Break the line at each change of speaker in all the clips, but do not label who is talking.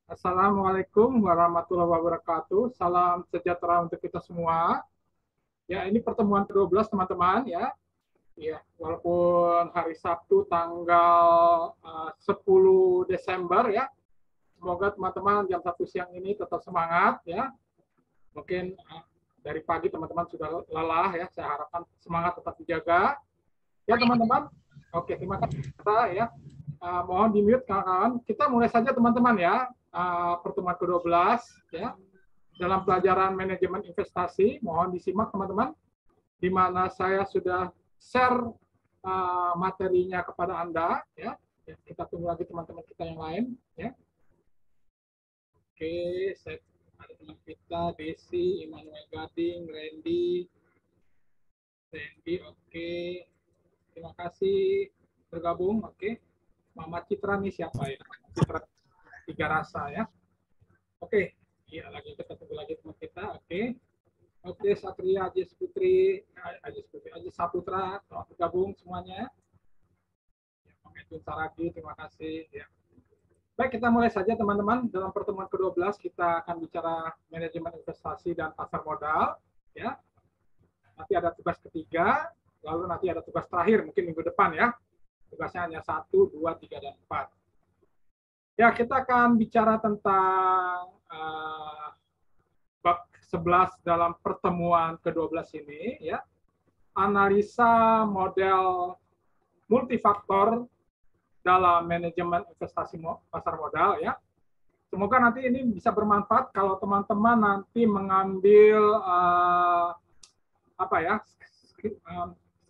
Assalamualaikum warahmatullahi wabarakatuh. Salam sejahtera untuk kita semua. Ya, ini pertemuan ke-12 teman-teman ya. Ya, walaupun hari Sabtu tanggal 10 Desember ya. Semoga teman-teman jam 1 siang ini tetap semangat ya. Mungkin dari pagi teman-teman sudah lelah ya. Saya harapkan semangat tetap dijaga. Ya, teman-teman. Oke, terima kasih ya. Mohon di-mute kawan-kawan. Kita mulai saja teman-teman ya. Pertemuan ke-12 ya. Dalam pelajaran manajemen investasi, mohon disimak teman-teman, di mana saya sudah share materinya kepada Anda ya. Kita tunggu lagi teman-teman kita yang lain ya. Oke, saya ada teman kita Desi, Immanuel Gading, Randy, oke. Terima kasih bergabung, oke. Mama Citra nih siapa ya? Citra Tiga Rasa ya. Oke, iya lagi kita tunggu lagi teman kita, oke. Oke, Satria, Ajis Putri, Ajis Saputra, telah bergabung semuanya. Ya, Pengedun Saragi, terima kasih. Ya. Baik, kita mulai saja teman-teman. Dalam pertemuan ke-12 kita akan bicara manajemen investasi dan pasar modal. Ya. Nanti ada tugas ketiga, lalu nanti ada tugas terakhir mungkin minggu depan ya. Tugasnya hanya 1, 2, 3, dan 4. Ya, kita akan bicara tentang bab 11 dalam pertemuan ke-12 ini ya. Analisa model multifaktor dalam manajemen investasi pasar modal ya. Semoga nanti ini bisa bermanfaat kalau teman-teman nanti mengambil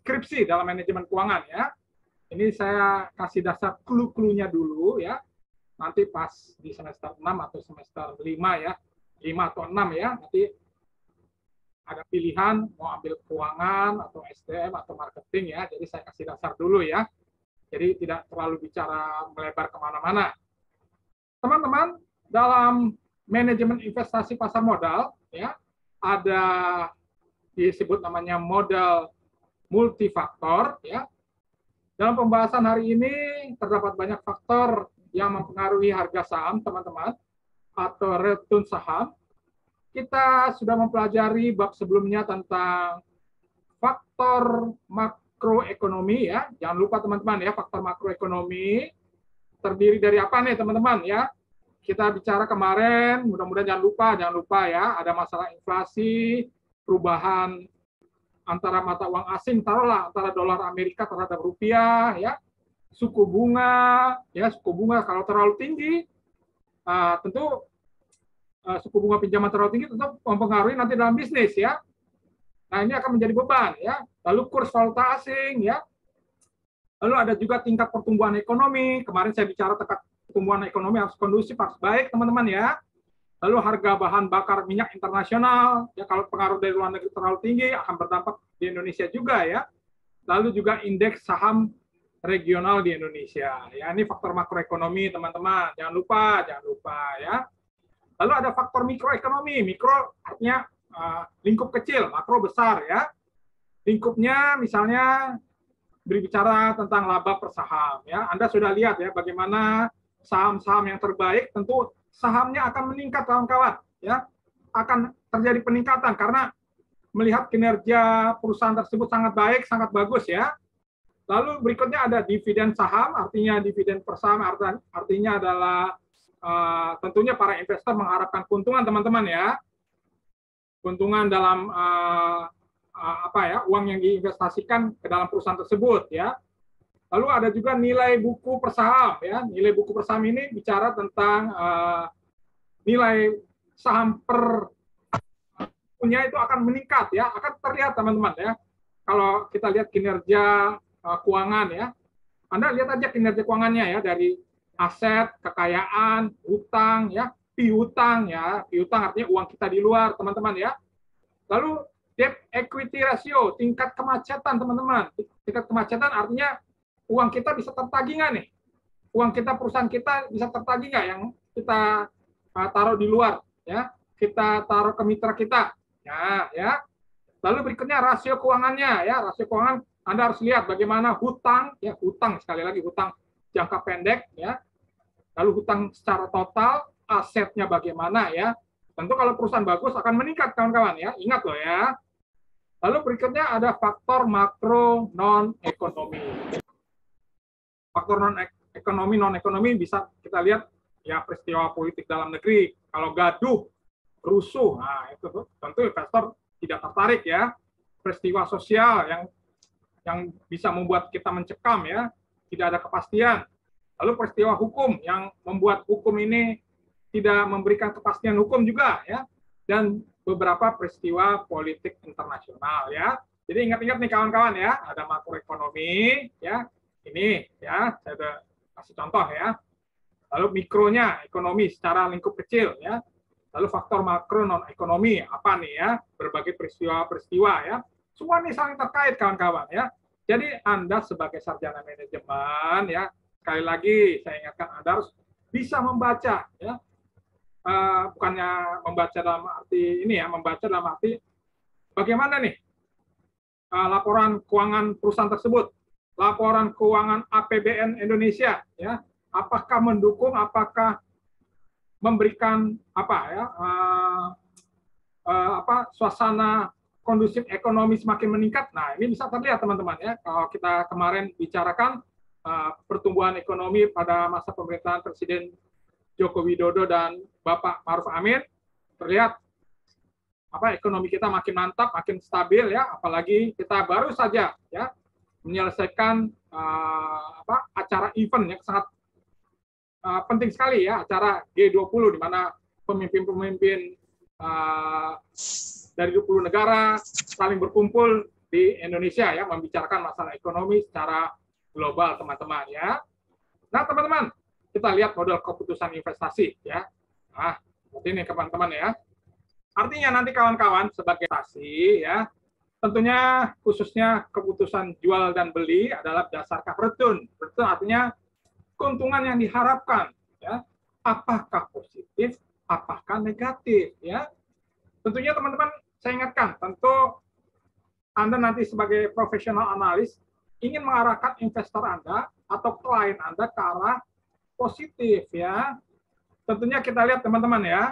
skripsi dalam manajemen keuangan ya. Ini saya kasih dasar clue-cluenya dulu ya. Nanti pas di semester 6 atau semester 5 ya. 5 atau 6 ya. Nanti ada pilihan mau ambil keuangan atau SDM atau marketing ya. Jadi saya kasih dasar dulu ya. Jadi tidak terlalu bicara melebar kemana-mana. Teman-teman, dalam manajemen investasi pasar modal ya ada disebut namanya model multifaktor ya. Dalam pembahasan hari ini terdapat banyak faktor yang mempengaruhi harga saham teman-teman atau return saham. Kita sudah mempelajari bab sebelumnya tentang faktor makroekonomi ya. Jangan lupa teman-teman ya, faktor makroekonomi terdiri dari apa nih teman-teman ya? Kita bicara kemarin, mudah-mudahan jangan lupa ya, ada masalah inflasi, perubahan antara mata uang asing, taruhlah antara dolar Amerika terhadap rupiah ya. Suku bunga kalau terlalu tinggi tentu suku bunga pinjaman terlalu tinggi tentu mempengaruhi nanti dalam bisnis ya. Nah, ini akan menjadi beban ya. Lalu kurs valuta asing ya. Lalu ada juga tingkat pertumbuhan ekonomi. Kemarin saya bicara tingkat pertumbuhan ekonomi harus kondusif, harus baik teman-teman ya. Lalu harga bahan bakar minyak internasional ya, kalau pengaruh dari luar negeri terlalu tinggi akan berdampak di Indonesia juga ya. Lalu juga indeks saham regional di Indonesia. Ya, ini faktor makroekonomi teman-teman. Jangan lupa ya. Lalu ada faktor mikroekonomi. Mikro artinya lingkup kecil, makro besar ya. Lingkupnya misalnya berbicara tentang laba per saham ya. Anda sudah lihat ya bagaimana saham-saham yang terbaik tentu sahamnya akan meningkat kawan-kawan ya. Akan terjadi peningkatan karena melihat kinerja perusahaan tersebut sangat baik, sangat bagus ya. Lalu berikutnya ada dividen saham, artinya dividen per saham artinya adalah tentunya para investor mengharapkan keuntungan teman-teman ya. Keuntungan dalam uang yang diinvestasikan ke dalam perusahaan tersebut ya. Lalu ada juga nilai buku per saham ya. Nilai buku per saham ini bicara tentang nilai saham per punya itu akan meningkat ya, akan terlihat teman-teman ya. Kalau kita lihat kinerja keuangan ya. Anda lihat aja kinerja keuangannya ya, dari aset, kekayaan, utang ya, piutang ya. Piutang artinya uang kita di luar, teman-teman ya. Lalu debt equity ratio, tingkat kemacetan teman-teman. Tingkat kemacetan artinya uang kita bisa tertagih nggak nih? Uang kita, perusahaan kita bisa tertagih nggak yang kita taruh di luar ya? Kita taruh ke mitra kita. Ya. Lalu berikutnya rasio keuangannya ya. Rasio keuangan Anda harus lihat bagaimana hutang sekali lagi hutang jangka pendek ya. Lalu hutang secara total, asetnya bagaimana ya. Tentu kalau perusahaan bagus akan meningkat kawan-kawan ya. Ingat loh ya. Lalu berikutnya ada faktor makro non-ekonomi. Faktor non-ekonomi bisa kita lihat ya peristiwa politik dalam negeri. Kalau gaduh, rusuh, nah itu tentu investor tidak tertarik ya. Peristiwa sosial yang bisa membuat kita mencekam ya, tidak ada kepastian. Lalu peristiwa hukum yang membuat hukum ini tidak memberikan kepastian hukum juga ya, dan beberapa peristiwa politik internasional ya. Jadi ingat-ingat nih kawan-kawan ya, ada makroekonomi ya, ini ya saya udah kasih contoh ya. Lalu mikronya ekonomi secara lingkup kecil ya. Lalu faktor makro non ekonomi apa nih ya, berbagai peristiwa-peristiwa ya. Semua ini saling terkait kawan-kawan ya. Jadi Anda sebagai sarjana manajemen ya, sekali lagi saya ingatkan Anda harus bisa membaca ya. Bukannya membaca dalam arti ini ya, membaca dalam arti bagaimana nih laporan keuangan perusahaan tersebut, laporan keuangan APBN Indonesia ya, apakah mendukung, apakah memberikan apa ya suasana kondusif ekonomi semakin meningkat. Nah, ini bisa terlihat teman-teman ya. Kalau kita kemarin bicarakan pertumbuhan ekonomi pada masa pemerintahan Presiden Joko Widodo dan Bapak Ma'ruf Amin, terlihat ekonomi kita makin mantap, makin stabil ya. Apalagi kita baru saja ya menyelesaikan acara event yang sangat penting sekali ya, acara G20 di mana pemimpin-pemimpin dari 20 negara saling berkumpul di Indonesia ya, membicarakan masalah ekonomi secara global teman-teman ya. Nah teman-teman, kita lihat model keputusan investasi ya. Nah, seperti ini teman-teman ya. Artinya nanti kawan-kawan sebagai investasi ya, tentunya khususnya keputusan jual dan beli adalah berdasarkan return. Return artinya keuntungan yang diharapkan ya. Apakah positif, apakah negatif ya. Tentunya teman-teman saya ingatkan, tentu Anda nanti sebagai profesional analis ingin mengarahkan investor Anda atau klien Anda ke arah positif ya. Tentunya kita lihat teman-teman ya,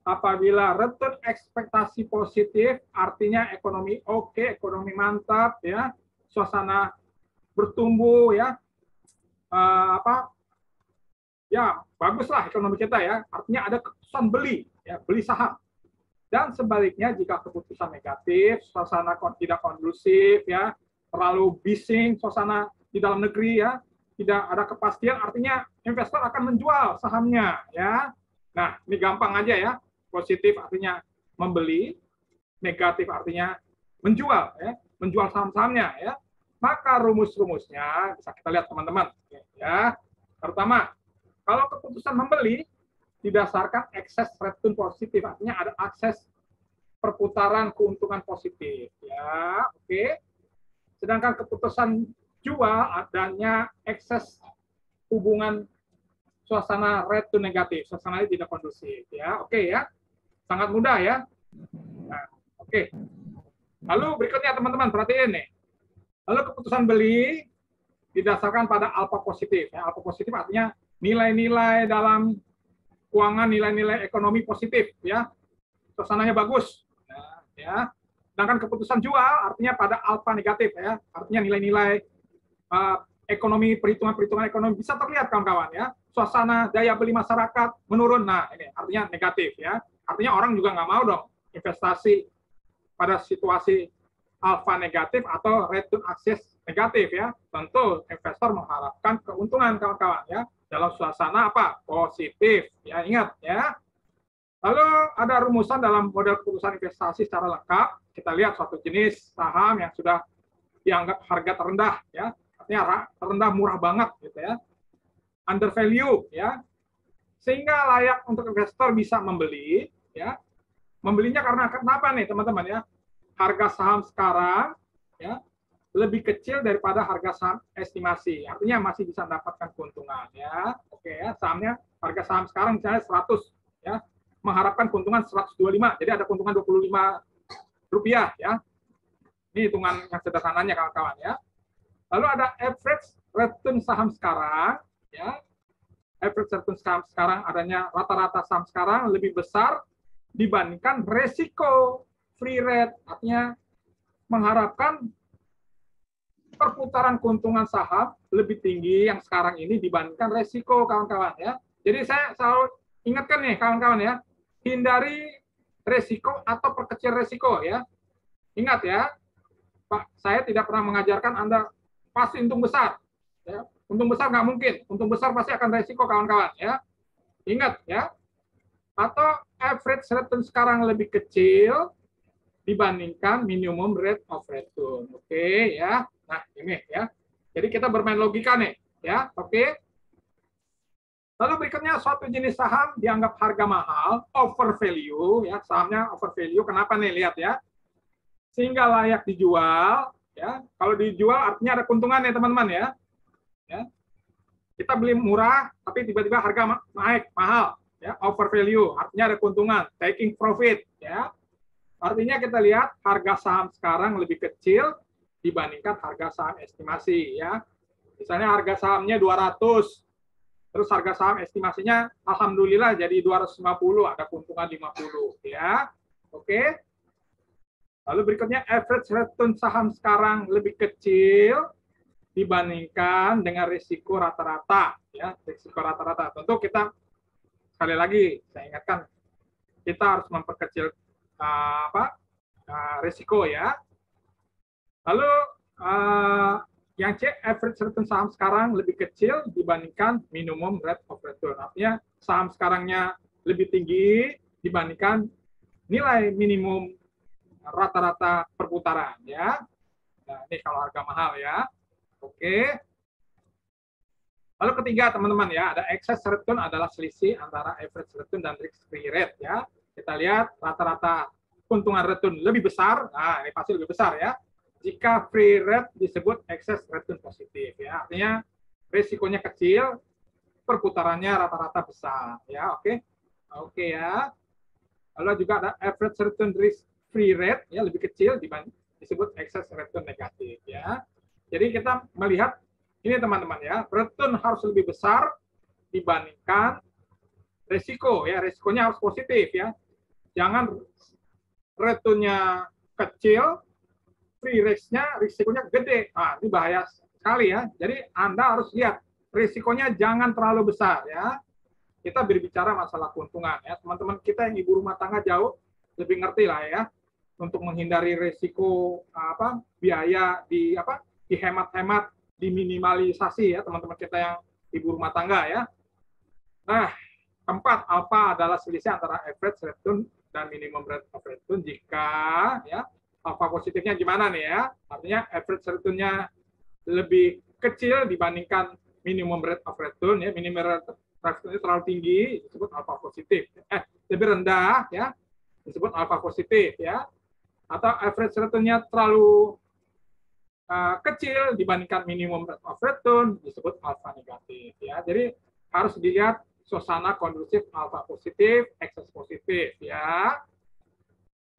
apabila return ekspektasi positif artinya ekonomi oke, ekonomi mantap ya, suasana bertumbuh ya, ya baguslah ekonomi kita ya, artinya ada keputusan beli ya, beli saham. Dan sebaliknya jika keputusan negatif, suasana tidak kondusif ya, terlalu bising suasana di dalam negeri ya, tidak ada kepastian, artinya investor akan menjual sahamnya ya. Nah, ini gampang aja ya. Positif artinya membeli, negatif artinya menjual ya, menjual saham-sahamnya ya. Maka rumus-rumusnya bisa kita lihat teman-teman ya. Pertama, kalau keputusan membeli didasarkan ekses return positif, artinya ada akses perputaran keuntungan positif ya. Oke. Sedangkan keputusan jual adanya ekses hubungan suasana return negatif, suasana tidak kondusif ya. Oke ya. Sangat mudah ya. Nah, oke. Lalu berikutnya teman-teman perhatiin nih. Lalu keputusan beli didasarkan pada alfa positif ya. Alfa positif artinya nilai-nilai dalam keuangan, nilai-nilai ekonomi positif ya, suasananya bagus ya. Sedangkan keputusan jual artinya pada alfa negatif ya, artinya nilai-nilai ekonomi, perhitungan ekonomi bisa terlihat kawan-kawan ya, suasana daya beli masyarakat menurun. Nah ini artinya negatif ya, artinya orang juga nggak mau dong investasi pada situasi alfa negatif atau return akses negatif ya. Tentu investor mengharapkan keuntungan kawan-kawan ya, dalam suasana apa? Positif. Ya, ingat ya. Lalu ada rumusan dalam model keputusan investasi secara lengkap. Kita lihat suatu jenis saham yang sudah dianggap harga terendah ya. Artinya terendah murah banget gitu ya. Under value ya. Sehingga layak untuk investor bisa membeli ya. Membelinya karena kenapa nih teman-teman ya? Harga saham sekarang ya lebih kecil daripada harga saham estimasi. Artinya masih bisa mendapatkan keuntungan ya. Oke ya, sahamnya harga saham sekarang misalnya 100 ya, mengharapkan keuntungan 125. Jadi ada keuntungan 25 rupiah ya. Ini hitungan yang sederhananya kawan-kawan ya. Lalu ada average return saham sekarang ya. average return saham sekarang, adanya rata-rata saham sekarang lebih besar dibandingkan resiko free rate, artinya mengharapkan perputaran keuntungan saham lebih tinggi yang sekarang ini dibandingkan resiko, kawan-kawan ya. Jadi saya selalu ingatkan nih kawan-kawan ya, hindari resiko atau perkecil resiko ya. Ingat ya, Pak, saya tidak pernah mengajarkan Anda pasti untung besar. Ya. Untung besar nggak mungkin, untung besar pasti akan resiko kawan-kawan ya. Ingat ya, atau average return sekarang lebih kecil dibandingkan minimum rate of return. Oke ya. Nah, ini ya. Jadi kita bermain logika nih ya. Oke. Lalu berikutnya suatu jenis saham dianggap harga mahal, over value ya, sahamnya over value. Kenapa nih? Lihat ya. Sehingga layak dijual ya. Kalau dijual artinya ada keuntungan ya, teman-teman ya. Ya. Kita beli murah tapi tiba-tiba harga naik mahal. Ya, over value, artinya ada keuntungan, taking profit, ya. Artinya kita lihat harga saham sekarang lebih kecil dibandingkan harga saham estimasi, ya. Misalnya harga sahamnya 200, terus harga saham estimasinya alhamdulillah jadi 250, ada keuntungan 50, ya. Oke. Lalu berikutnya average return saham sekarang lebih kecil dibandingkan dengan risiko rata-rata, ya, risiko rata-rata. Tentu kita sekali lagi saya ingatkan kita harus memperkecil risiko ya. Lalu yang C, average return saham sekarang lebih kecil dibandingkan minimum rate of return. Artinya saham sekarangnya lebih tinggi dibandingkan nilai minimum rata-rata perputaran ya. Nah, ini kalau harga mahal ya. Oke. Lalu ketiga, teman-teman ya, ada excess return adalah selisih antara average return dan risk free rate ya. Kita lihat rata-rata keuntungan return lebih besar. Nah, ini pasti lebih besar ya. Jika free rate disebut excess return positif ya. Artinya risikonya kecil, perputarannya rata-rata besar ya. Oke. Oke ya. Lalu juga ada average return risk free rate ya, lebih kecil disebut excess return negatif ya. Jadi kita melihat ini teman-teman ya, return harus lebih besar dibandingkan risiko ya, risikonya harus positif ya. Jangan returnnya kecil, free risk-nya risikonya gede. Nah, ini bahaya sekali ya. Jadi Anda harus lihat risikonya jangan terlalu besar ya. Kita berbicara masalah keuntungan ya. Teman-teman kita yang ibu rumah tangga jauh lebih ngerti lah ya untuk menghindari risiko biaya dihemat-hemat, diminimalisasi ya teman-teman kita yang ibu rumah tangga ya. Nah, keempat, alpha adalah selisih antara average return dan minimum rate of return jika ya alpha positifnya gimana nih ya? Artinya average return-nya lebih kecil dibandingkan minimum rate of return ya. Minimum rate of return terlalu tinggi disebut alpha positif. Lebih rendah ya disebut alpha positif ya. Atau average return-nya terlalu kecil dibandingkan minimum rate of return disebut alpha negatif ya. Jadi harus dilihat suasana kondusif alpha positif, excess positif ya.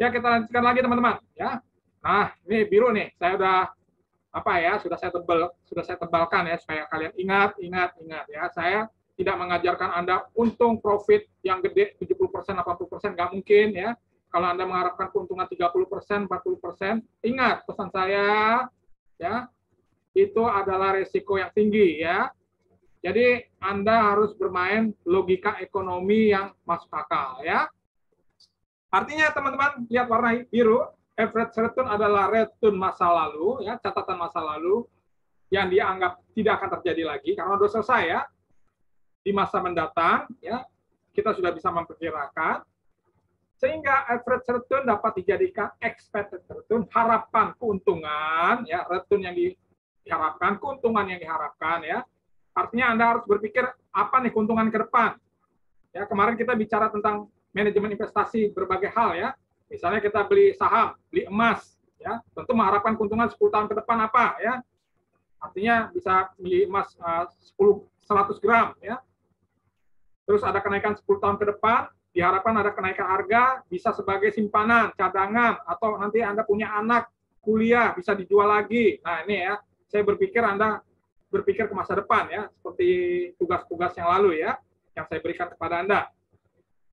Ya kita lanjutkan lagi teman-teman ya. Nah, ini biru nih. Saya sudah saya tebalkan ya supaya kalian ingat ya. Saya tidak mengajarkan Anda untung profit yang gede 70%, 80%, nggak mungkin ya. Kalau Anda mengharapkan keuntungan 30%, 40%, ingat pesan saya ya, itu adalah risiko yang tinggi ya. Jadi Anda harus bermain logika ekonomi yang masuk akal ya. Artinya teman-teman lihat warna biru, average return adalah return masa lalu ya, catatan masa lalu yang dianggap tidak akan terjadi lagi karena sudah selesai ya. Di masa mendatang ya, kita sudah bisa memperkirakan sehingga average return dapat dijadikan expected return, harapan keuntungan ya, return yang diharapkan, keuntungan yang diharapkan ya. Artinya Anda harus berpikir apa nih keuntungan ke depan. Ya, kemarin kita bicara tentang manajemen investasi berbagai hal ya. Misalnya kita beli saham, beli emas ya, tentu mengharapkan keuntungan 10 tahun ke depan apa ya. Artinya bisa beli emas 100 gram ya. Terus ada kenaikan 10 tahun ke depan, diharapkan ada kenaikan harga, bisa sebagai simpanan, cadangan, atau nanti Anda punya anak kuliah, bisa dijual lagi. Nah ini ya, saya berpikir Anda berpikir ke masa depan ya, seperti tugas-tugas yang lalu ya, yang saya berikan kepada Anda.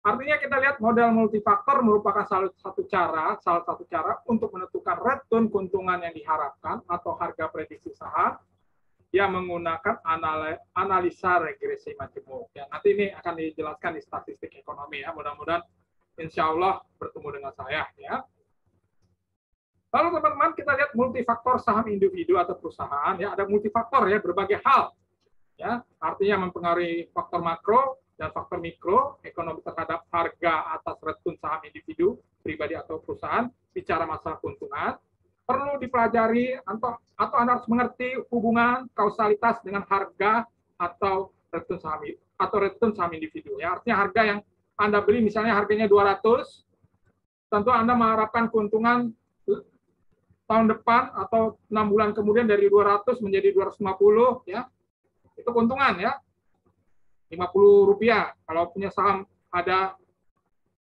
Artinya kita lihat model multifaktor merupakan salah satu cara untuk menentukan return keuntungan yang diharapkan atau harga prediksi saham yang menggunakan analisa regresi majemuk. Ya, nanti ini akan dijelaskan di statistik ekonomi ya. Mudah-mudahan insya Allah bertemu dengan saya ya. Lalu teman-teman kita lihat multifaktor saham individu atau perusahaan ya, ada multifaktor ya, berbagai hal ya, artinya mempengaruhi faktor makro dan faktor mikro ekonomi terhadap harga atas return saham individu, pribadi atau perusahaan. Bicara masalah keuntungan, perlu dipelajari atau Anda harus mengerti hubungan kausalitas dengan harga atau return saham individu ya. Artinya harga yang Anda beli misalnya harganya 200, tentu Anda mengharapkan keuntungan tahun depan atau 6 bulan kemudian dari 200 menjadi 250 ya. Itu keuntungan ya. Rp50. Kalau punya saham ada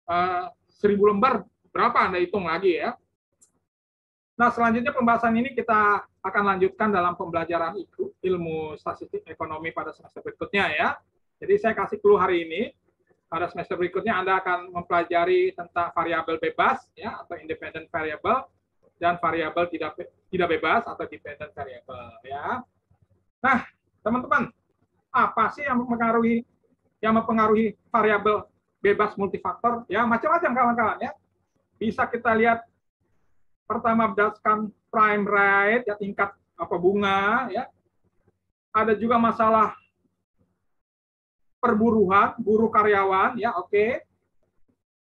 1000 lembar, berapa Anda hitung lagi ya. Nah, selanjutnya pembahasan ini kita akan lanjutkan dalam pembelajaran ilmu statistik ekonomi pada semester berikutnya ya. Jadi saya kasih clue hari ini. Pada semester berikutnya Anda akan mempelajari tentang variabel bebas ya, atau independent variable, dan variabel tidak bebas atau dependent variable ya. Nah, teman-teman, apa sih yang mempengaruhi variabel bebas multifaktor? Ya, macam-macam kawan-kawan ya. Bisa kita lihat pertama berdasarkan prime rate ya, tingkat bunga ya. Ada juga masalah perburuhan, buruh karyawan ya, oke.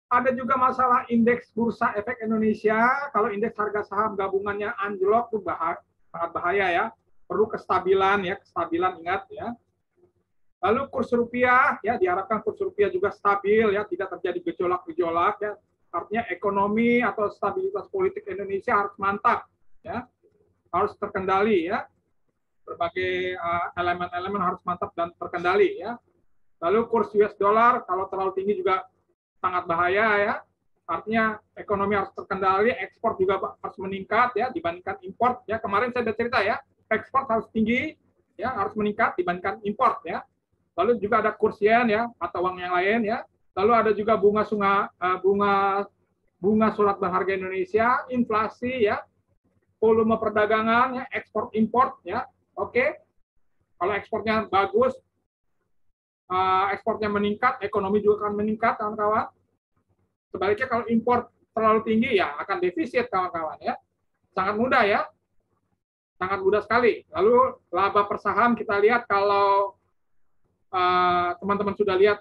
Ada juga masalah indeks bursa efek Indonesia. Kalau indeks harga saham gabungannya anjlok itu sangat bahaya ya. Perlu kestabilan ya, kestabilan ingat ya. Lalu kurs rupiah ya, diharapkan kurs rupiah juga stabil ya, tidak terjadi gejolak-gejolak ya. Artinya ekonomi atau stabilitas politik Indonesia harus mantap ya. Harus terkendali ya. Berbagai elemen-elemen harus mantap dan terkendali ya. Lalu kurs US dollar kalau terlalu tinggi juga sangat bahaya ya. Artinya ekonomi harus terkendali, ekspor juga harus meningkat ya dibandingkan impor ya. Kemarin saya sudah cerita ya, ekspor harus tinggi ya, harus meningkat dibandingkan impor ya. Lalu juga ada kurs yen ya, atau uang yang lain ya. Lalu ada juga bunga surat berharga Indonesia, inflasi ya, volume perdagangan ya, ekspor impor ya. Oke. Kalau ekspornya bagus, ekspornya meningkat, ekonomi juga akan meningkat, kawan-kawan. Sebaliknya kalau impor terlalu tinggi, ya akan defisit, kawan-kawan. Ya, sangat mudah ya, sangat mudah sekali. Lalu laba per saham kita lihat kalau teman-teman sudah lihat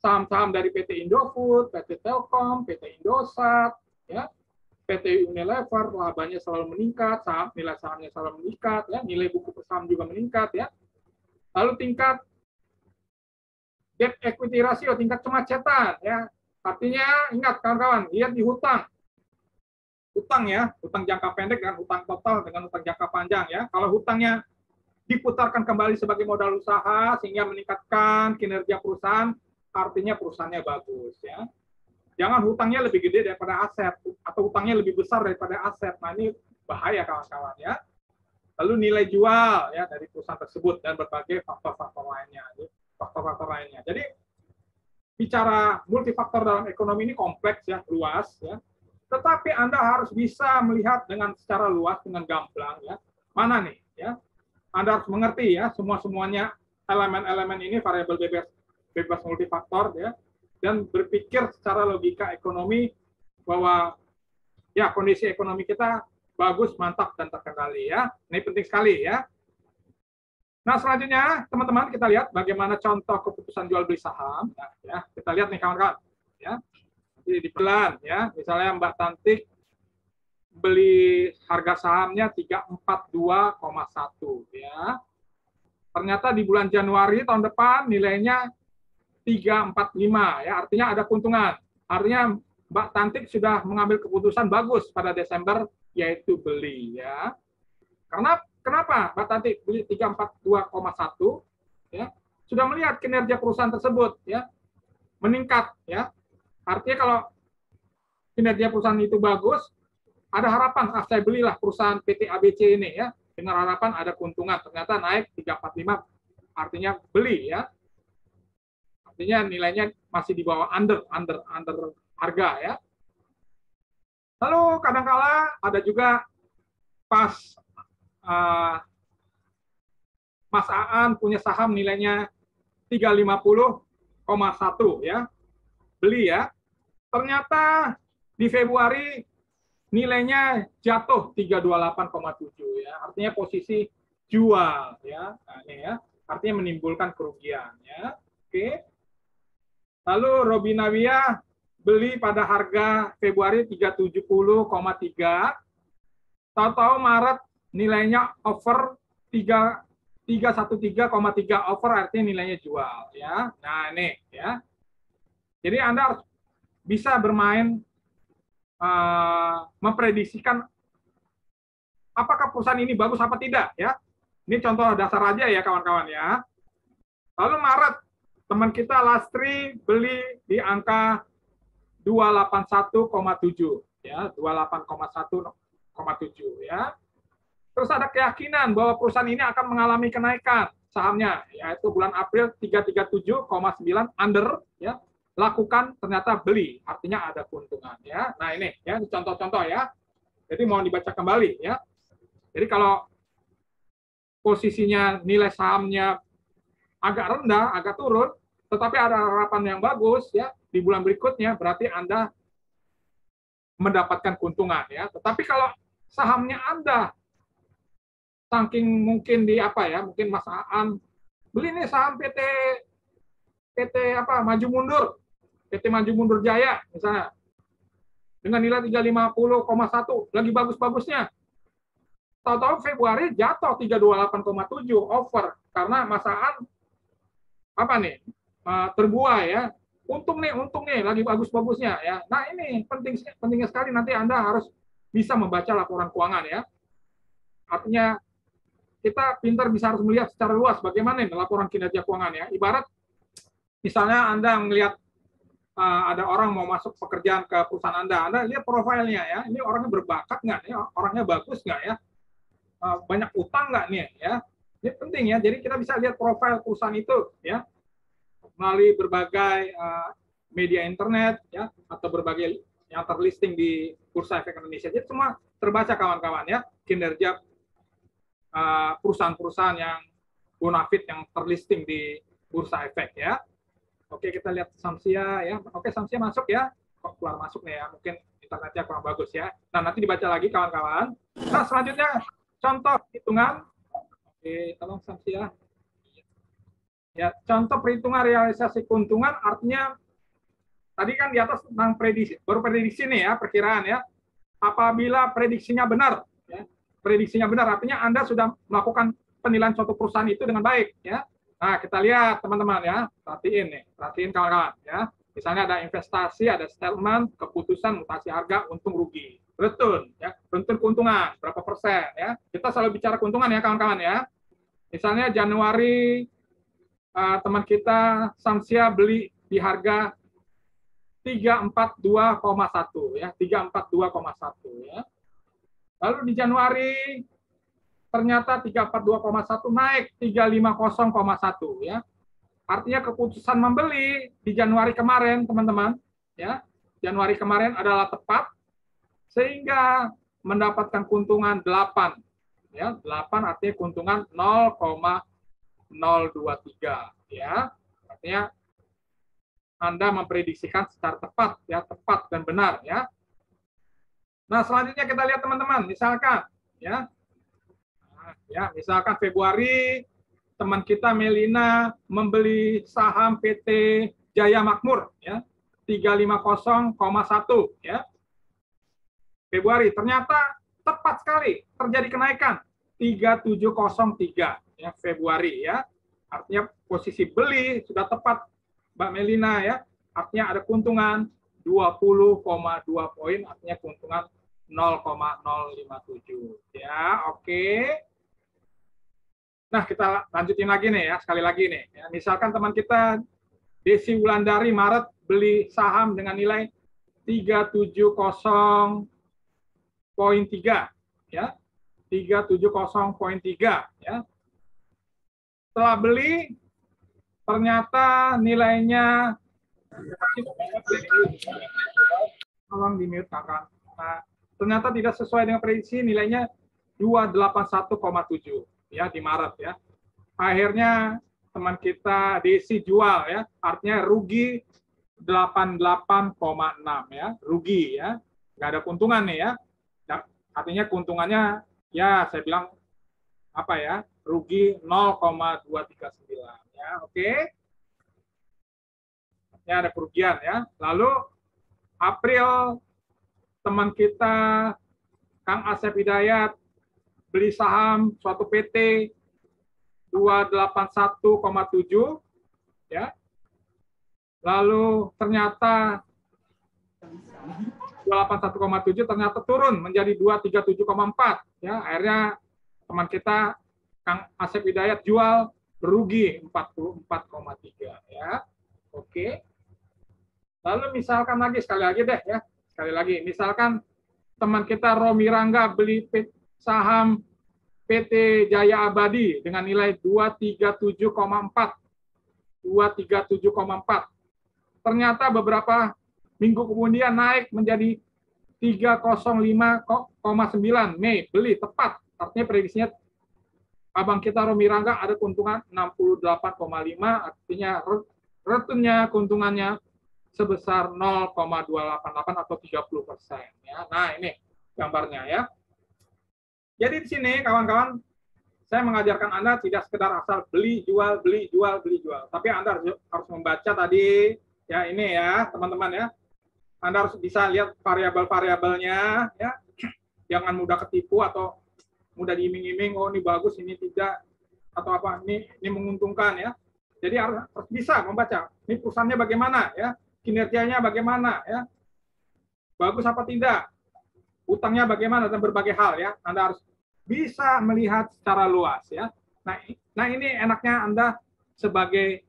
saham-saham dari PT Indofood, PT Telkom, PT Indosat, ya, PT Unilever, labanya selalu meningkat, nilai sahamnya selalu meningkat, ya, nilai buku per saham juga meningkat, ya. Lalu tingkat debt equity ratio, tingkat kemacetan, ya. Artinya ingat kawan-kawan, lihat di hutang ya, hutang jangka pendek dengan hutang total dengan hutang jangka panjang ya. Kalau hutangnya diputarkan kembali sebagai modal usaha sehingga meningkatkan kinerja perusahaan, artinya perusahaannya bagus ya. Jangan hutangnya lebih gede daripada aset atau hutangnya lebih besar daripada aset. Nah, ini bahaya kawan-kawan ya. Lalu nilai jual ya dari perusahaan tersebut dan berbagai faktor-faktor lainnya. Jadi bicara multifaktor dalam ekonomi ini kompleks ya, luas ya. Tetapi Anda harus bisa melihat dengan secara luas, dengan gamblang ya. Mana nih ya? Anda harus mengerti ya semuanya elemen-elemen ini variabel bebas multifaktor ya, dan berpikir secara logika ekonomi bahwa ya kondisi ekonomi kita bagus, mantap dan terkendali ya. Ini penting sekali ya. Nah, selanjutnya teman-teman kita lihat bagaimana contoh keputusan jual beli saham ya. Kita lihat nih kawan-kawan ya. Jadi di pelan ya, misalnya Mbak Tantik beli harga sahamnya 342,1 ya. Ternyata di bulan Januari tahun depan nilainya 345 ya, artinya ada keuntungan. Artinya Mbak Tantik sudah mengambil keputusan bagus pada Desember yaitu beli ya. Karena kenapa Mbak Tantik beli 342,1 ya? Sudah melihat kinerja perusahaan tersebut ya meningkat ya. Artinya kalau kinerja perusahaan itu bagus, ada harapan, saya belilah perusahaan PT ABC ini ya. dengan harapan ada keuntungan. Ternyata naik 345 artinya beli ya. Artinya nilainya masih di bawah under harga ya. Lalu kadangkala ada juga pas Mas Aan punya saham nilainya 350,1 ya. Beli ya. Ternyata di Februari nilainya jatuh 328,7 ya. Artinya posisi jual ya. Nah, ini ya. Artinya menimbulkan kerugian ya. Oke. Lalu Robinawia beli pada harga Februari 370,3. Tahu-tahu Maret nilainya over 313,3 over, artinya nilainya jual ya. Nah, ini ya. Jadi Anda harus bisa bermain memprediksikan apakah perusahaan ini bagus apa tidak ya. Ini contoh dasar aja ya kawan-kawan ya. Lalu Maret teman kita Lastri beli di angka 281,7 ya, 28,1,7 ya. Terus ada keyakinan bahwa perusahaan ini akan mengalami kenaikan sahamnya, yaitu bulan April 337,9 under ya. Lakukan, ternyata beli, artinya ada keuntungan ya. Nah, ini ya contoh-contoh ya. Jadi mohon dibaca kembali ya. Jadi kalau posisinya nilai sahamnya agak rendah, agak turun, tetapi ada harapan yang bagus ya di bulan berikutnya, berarti Anda mendapatkan keuntungan ya. Tetapi kalau sahamnya Anda saking mungkin di apa ya, mungkin Mas Aan beli nih saham PT apa Maju Mundur, PT Maju Mundur Jaya misalnya dengan nilai 350,1 lagi bagus-bagusnya. Tahu-tahu Februari jatuh 328,7 over karena Mas Aan apa nih terbuai ya. Untung nih lagi bagus-bagusnya ya. Nah, ini pentingnya sekali nanti Anda harus bisa membaca laporan keuangan ya. Artinya kita pintar bisa harus melihat secara luas bagaimana nih laporan kinerja keuangan ya. Ibarat misalnya Anda melihat ada orang mau masuk pekerjaan ke perusahaan Anda lihat profilnya ya. Ini orangnya berbakat nggak ya? Orangnya bagus nggak ya? Banyak utang nggak nih ya? Ini penting ya. Jadi kita bisa lihat profil perusahaan itu ya melalui berbagai media internet ya atau berbagai yang terlisting di Bursa Efek Indonesia. Jadi semua terbaca kawan-kawan ya kinerja perusahaan-perusahaan yang bonafit yang terlisting di Bursa Efek ya. Oke, kita lihat Samsia ya. Oke, Samsia masuk ya. Kok keluar masuk nih ya. Mungkin internetnya kurang bagus ya. Nah, nanti dibaca lagi kawan-kawan. Nah, selanjutnya contoh hitungan. Oke, tolong Samsia. Ya, contoh perhitungan realisasi keuntungan artinya tadi kan di atas tentang prediksi, baru prediksi nih ya, perkiraan ya. Apabila prediksinya benar, ya, prediksinya benar artinya Anda sudah melakukan penilaian suatu perusahaan itu dengan baik ya. Nah, kita lihat teman-teman ya, perhatiin kawan-kawan ya. Misalnya ada investasi, ada settlement, keputusan, mutasi harga, untung rugi, return ya, return keuntungan berapa persen ya. Kita selalu bicara keuntungan ya kawan-kawan ya. Misalnya Januari teman kita Samsia beli di harga 342,1 ya, 342,1 ya. Lalu di Januari ternyata 342,1 naik 350,1 ya. Artinya keputusan membeli di Januari kemarin teman-teman ya. Januari kemarin adalah tepat sehingga mendapatkan keuntungan 8 ya. 8 artinya keuntungan 0,023 ya. Artinya Anda memprediksikan secara tepat ya, tepat dan benar ya. Nah, selanjutnya kita lihat teman-teman, misalkan ya. Nah, ya, misalkan Februari teman kita Melina membeli saham PT Jaya Makmur ya. 350,1 ya. Februari ternyata tepat sekali terjadi kenaikan 3703 ya Februari ya. Artinya posisi beli sudah tepat Mbak Melina ya. Artinya ada keuntungan 20,2 poin, artinya keuntungan 0,057 ya. Oke. Nah, kita lanjutin lagi nih ya, sekali lagi nih ya. Misalkan teman kita Desi Wulandari Maret beli saham dengan nilai 370,3 ya. 370.3 ya. Setelah beli ternyata nilainya tolong di mute kakak. Nah, ternyata tidak sesuai dengan prediksi, nilainya 281,7 ya di Maret ya. Akhirnya teman kita Desi jual ya, artinya rugi 88,6 ya, rugi ya. Nggak ada keuntungan nih ya. Artinya keuntungannya ya saya bilang apa ya? Rugi 0,239 ya. Oke. Ya ada kerugian ya. Lalu April teman kita Kang Asep Hidayat beli saham suatu PT 281,7 ya. Lalu ternyata 281,7 ternyata turun menjadi 237,4 ya. Akhirnya teman kita Kang Asep Hidayat jual rugi 44,3 ya. Oke. Lalu misalkan lagi sekali lagi deh ya. Sekali lagi misalkan teman kita Romi Rangga beli saham PT Jaya Abadi dengan nilai 237,4. 237,4. Ternyata beberapa minggu kemudian naik menjadi 305,9 Mei, beli tepat. Artinya prediksinya abang kita Romi Rangga ada keuntungan 68,5, artinya returnnya keuntungannya sebesar 0,288 atau 30%. Ya. Nah ini gambarnya ya. Jadi di sini kawan-kawan, saya mengajarkan Anda tidak sekedar asal beli, jual, beli, jual, beli, jual. Tapi Anda harus membaca tadi, ya ini ya teman-teman ya. Anda harus bisa lihat variabel-variabelnya, ya. Jangan mudah ketipu atau mudah diiming-iming, oh ini bagus, ini tidak, atau apa, ini menguntungkan ya. Jadi harus bisa membaca, ini perusahaannya bagaimana ya, kinerjanya bagaimana ya, bagus apa tidak, utangnya bagaimana, dan berbagai hal ya. Anda harus bisa melihat secara luas ya. Nah ini enaknya Anda sebagai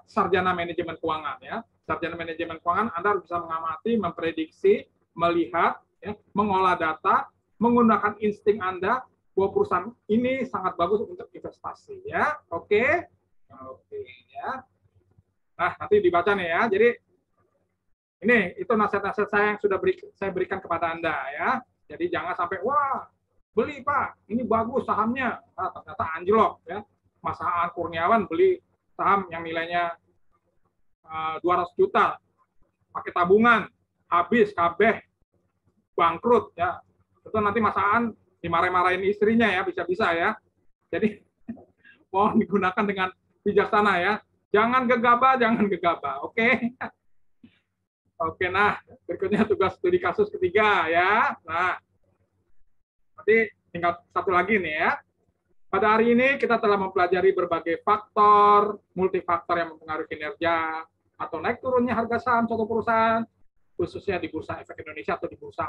sarjana manajemen keuangan ya. Sarjana manajemen keuangan Anda harus bisa mengamati, memprediksi, melihat, ya, mengolah data, menggunakan insting Anda bahwa perusahaan ini sangat bagus untuk investasi ya. Oke. Oke ya. Nah, nanti dibaca nih ya. Jadi ini itu nasihat-nasihat saya yang sudah saya berikan kepada Anda ya. Jadi jangan sampai wah, beli Pak, ini bagus sahamnya. Nah, ternyata anjlok ya. Mas Aan Kurniawan beli saham yang nilainya 200 juta pakai tabungan, habis kabeh bangkrut ya. Itu nanti Mas Aan dimarah-marahin istrinya ya, bisa-bisa ya. Jadi mohon digunakan dengan bijaksana ya. Jangan gegabah, jangan gegabah. Oke. Oke, nah berikutnya tugas studi kasus ketiga ya. Nah, nanti tinggal satu lagi nih ya. Pada hari ini kita telah mempelajari berbagai faktor, multifaktor yang mempengaruhi kinerja atau naik turunnya harga saham suatu perusahaan, khususnya di Bursa Efek Indonesia atau di bursa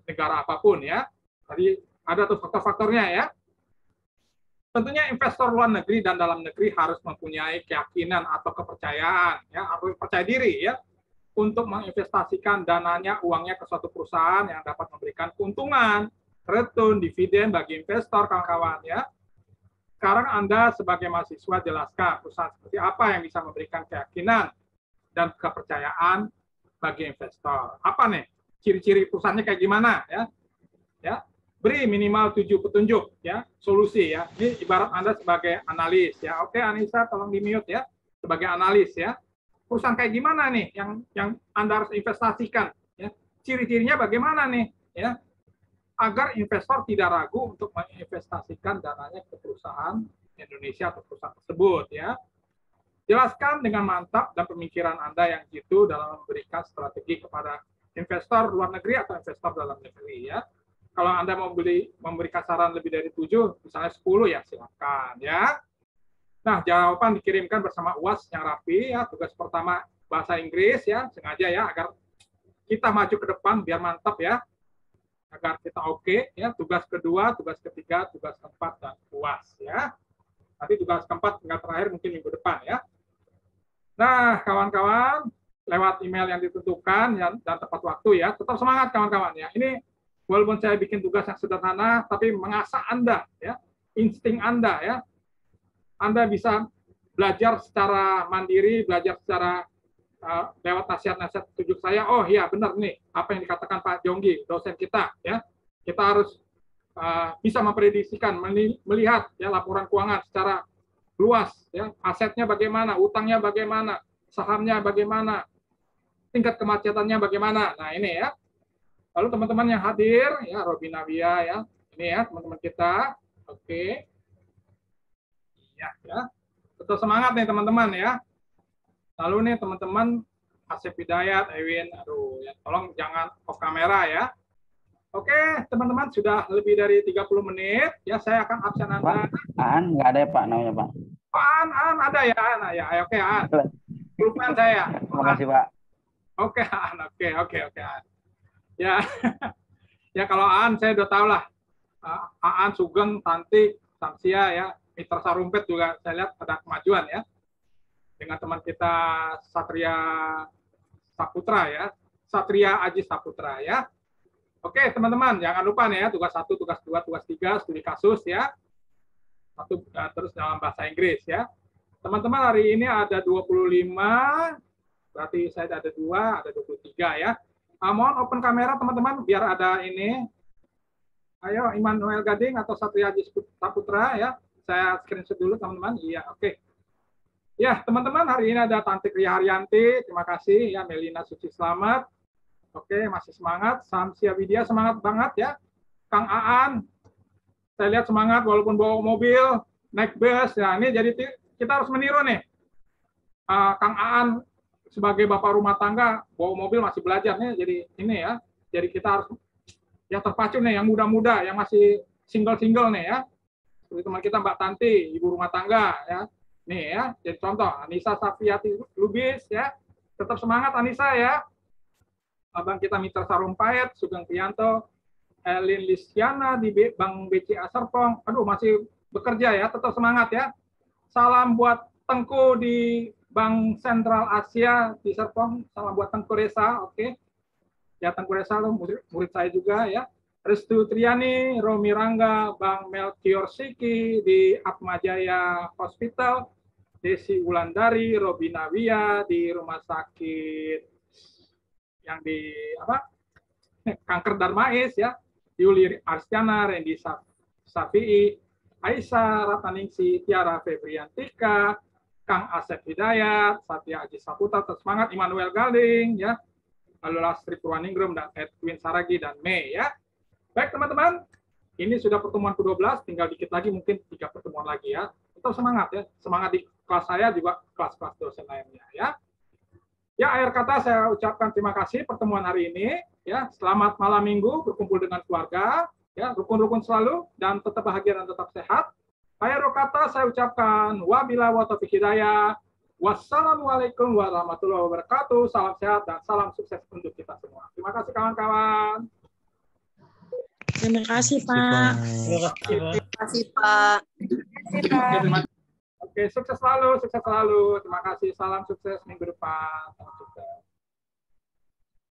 negara apapun ya. Tadi ada tuh faktor-faktornya ya. Tentunya investor luar negeri dan dalam negeri harus mempunyai keyakinan atau kepercayaan, ya, atau percaya diri ya, untuk menginvestasikan dananya, uangnya ke suatu perusahaan yang dapat memberikan keuntungan, return, dividen bagi investor, kawan-kawan ya. Sekarang Anda sebagai mahasiswa jelaskan perusahaan seperti apa yang bisa memberikan keyakinan dan kepercayaan bagi investor. Apa nih? Ciri-ciri perusahaannya kayak gimana ya? Ya, beri minimal 7 petunjuk ya, solusi ya. Ini ibarat Anda sebagai analis ya. Oke, Anissa tolong di-mute ya. Sebagai analis ya. Perusahaan kayak gimana nih yang Anda harus investasikan ya? Ciri-cirinya bagaimana nih ya? Agar investor tidak ragu untuk menginvestasikan dananya ke perusahaan Indonesia atau perusahaan tersebut ya. Jelaskan dengan mantap dan pemikiran Anda yang jitu dalam memberikan strategi kepada investor luar negeri atau investor dalam negeri ya. Kalau Anda mau memberikan saran lebih dari 7, misalnya 10 ya silakan ya. Nah, jawaban dikirimkan bersama UAS yang rapi ya. Tugas pertama bahasa Inggris ya, sengaja ya agar kita maju ke depan biar mantap ya. Agar kita oke ya. Tugas kedua, tugas ketiga, tugas keempat dan UAS ya. Nanti tugas keempat tinggal terakhir mungkin minggu depan ya. Nah, kawan-kawan, lewat email yang ditentukan dan tepat waktu ya. Tetap semangat kawan-kawan ya. Ini walaupun saya bikin tugas yang sederhana, tapi mengasah Anda, ya, insting Anda, ya. Anda bisa belajar secara mandiri, belajar secara lewat nasihat-nasihat petunjuk saya. Oh iya benar nih apa yang dikatakan Pak Jonggi, dosen kita, ya. Kita harus bisa memprediksikan, melihat ya laporan keuangan secara luas, ya, asetnya bagaimana, utangnya bagaimana, sahamnya bagaimana, tingkat kemacetannya bagaimana. Nah ini ya. Lalu teman-teman yang hadir, ya Robi Navia, ya, ini ya teman-teman kita. Oke. Ya. Tetap semangat nih teman-teman ya. Lalu nih teman-teman Asep Hidayat, Ewin, aduh ya tolong jangan off kamera ya. Oke, teman-teman sudah lebih dari 30 menit ya, saya akan absen Anda.
Pak, Aan nggak ada ya Pak namanya Pak?
Pak Aan ada ya, Aan ya. Oke, Aan. Kelupaan saya.
Terima kasih Pak.
Oke, Aan. Oke, Aan. Ya. Ya kalau Aan saya udah tahu lah. Aan, Sugeng, Tantik, Samsia ya, Mitra Sarumpet juga saya lihat ada kemajuan ya. Dengan teman kita Satria Saputra ya. Satria Aji Saputra ya. Oke, teman-teman, jangan lupa nih ya, tugas 1, tugas 2, tugas 3, studi kasus ya. Terus dalam bahasa Inggris ya. Teman-teman, hari ini ada 25, berarti saya ada 2, ada 23 ya. Mohon open kamera teman-teman, biar ada ini. Ayo, Immanuel Gading atau Satria Aji Saputra ya. Saya screenshot dulu teman-teman. Iya, oke. Ya, teman-teman, hari ini ada Tantik Ria Haryanti, terima kasih ya. Melina Suci Slamet. Oke, masih semangat. Samsia Widya semangat banget ya. Kang Aan, saya lihat semangat walaupun bawa mobil, naik bus. Ya, ini jadi kita harus meniru nih. Kang Aan sebagai bapak rumah tangga bawa mobil masih belajar nih. Jadi ini ya. Jadi kita harus ya terpacu nih yang muda-muda, yang masih single-single nih ya. Seperti teman kita Mbak Tanti, ibu rumah tangga ya. Nih ya, jadi contoh Anissa Safiati Lubis ya. Tetap semangat Anissa ya. Abang kita Mitra Sarumpait, Sugeng Prianto, Elin Listiana di Bank BCA Serpong. Aduh, masih bekerja ya, tetap semangat ya. Salam buat Tengku di Bank Sentral Asia di Serpong. Salam buat Tengku Resa, oke. Ya, Tengku Resa murid saya juga ya. Restu Triani, Romi Rangga, Bang Melchior Siki di Atmajaya Hospital. Desi Wulandari, Robi Navia di Rumah Sakit yang di Kanker Darmais ya, Yuli Arstiana, Randy Safi'i, Aisyah Ratnaningsi, Tiara Febriantika, Kang Asep Hidayat, Satya Aji Saputra, semangat, Immanuel Galing ya, lalu Lastri Purwaningrum dan Edwin Saragi dan Mei ya. Baik teman-teman, ini sudah pertemuan ke-12, tinggal dikit lagi mungkin 3 pertemuan lagi ya. Tetap semangat ya, semangat di kelas saya juga kelas-kelas dosen lainnya ya. Ya, akhir kata saya ucapkan terima kasih pertemuan hari ini. Ya, selamat malam minggu, berkumpul dengan keluarga. Ya, rukun-rukun selalu dan tetap bahagia dan tetap sehat. Akhir kata saya ucapkan wabillahi wa taufiq hidayah. Wassalamualaikum warahmatullahi wabarakatuh. Salam sehat dan salam sukses untuk kita semua. Terima kasih kawan-kawan.
Terima kasih Pak.
Terima kasih Pak.
Oke, sukses selalu, sukses selalu. Terima kasih. Salam sukses minggu depan.